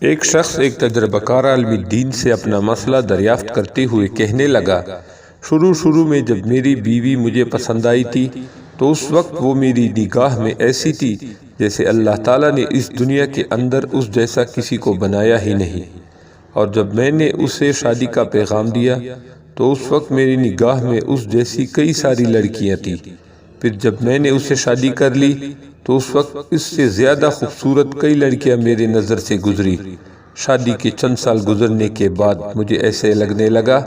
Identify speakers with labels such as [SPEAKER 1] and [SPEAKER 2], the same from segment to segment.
[SPEAKER 1] ایک شخص ایک تجربہ کار عالم دین سے اپنا مسئلہ دریافت کرتے ہوئے کہنے لگا، شروع میں جب میری بیوی مجھے پسند آئی تھی تو اس وقت وہ میری نگاہ میں ایسی تھی جیسے اللہ تعالیٰ نے اس دنیا کے اندر اس جیسا کسی کو بنایا ہی نہیں، اور جب میں نے اسے شادی کا پیغام دیا تو اس وقت میری نگاہ میں اس جیسی کئی ساری لڑکیاں تھیں، پھر جب میں نے اسے شادی کر لی تو اس وقت اس سے زیادہ خوبصورت کئی لڑکیاں میرے نظر سے گزری۔ شادی کے چند سال گزرنے کے بعد مجھے ایسے لگنے لگا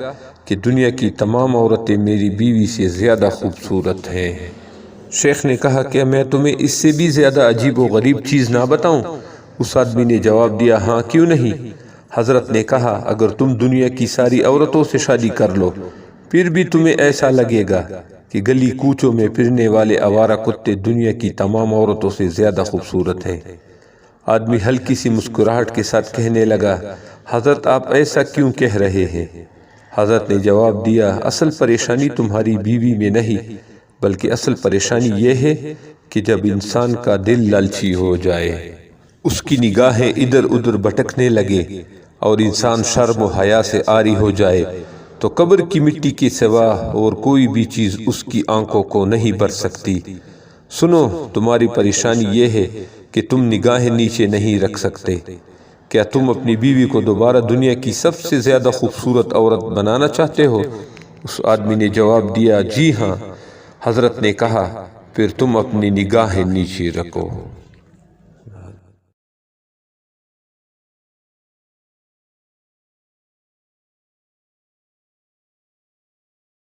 [SPEAKER 1] کہ دنیا کی تمام عورتیں میری بیوی سے زیادہ خوبصورت ہیں۔ شیخ نے کہا، کیا میں تمہیں اس سے بھی زیادہ عجیب و غریب چیز نہ بتاؤں؟ اس آدمی نے جواب دیا، ہاں کیوں نہیں؟ حضرت نے کہا، اگر تم دنیا کی ساری عورتوں سے شادی کر لو پھر بھی تمہیں ایسا لگے گا کہ گلی کوچوں میں پھرنے والے آوارہ کتے دنیا کی تمام عورتوں سے زیادہ خوبصورت ہیں۔ آدمی ہلکی سی مسکراہٹ کے ساتھ کہنے لگا، حضرت آپ ایسا کیوں کہہ رہے ہیں؟ حضرت نے جواب دیا، اصل پریشانی تمہاری بیوی میں نہیں بلکہ اصل پریشانی یہ ہے کہ جب انسان کا دل لالچی ہو جائے، اس کی نگاہیں ادھر ادھر بھٹکنے لگے اور انسان شرم و حیا سے عاری ہو جائے تو قبر کی مٹی کے سوا اور کوئی بھی چیز اس کی آنکھوں کو نہیں بھر سکتی۔ سنو، تمہاری پریشانی یہ ہے کہ تم نگاہیں نیچے نہیں رکھ سکتے۔ کیا تم اپنی بیوی کو دوبارہ دنیا کی سب سے زیادہ خوبصورت عورت بنانا چاہتے ہو؟ اس آدمی نے جواب دیا، جی ہاں۔ حضرت نے کہا، پھر تم اپنی نگاہیں نیچے رکھو۔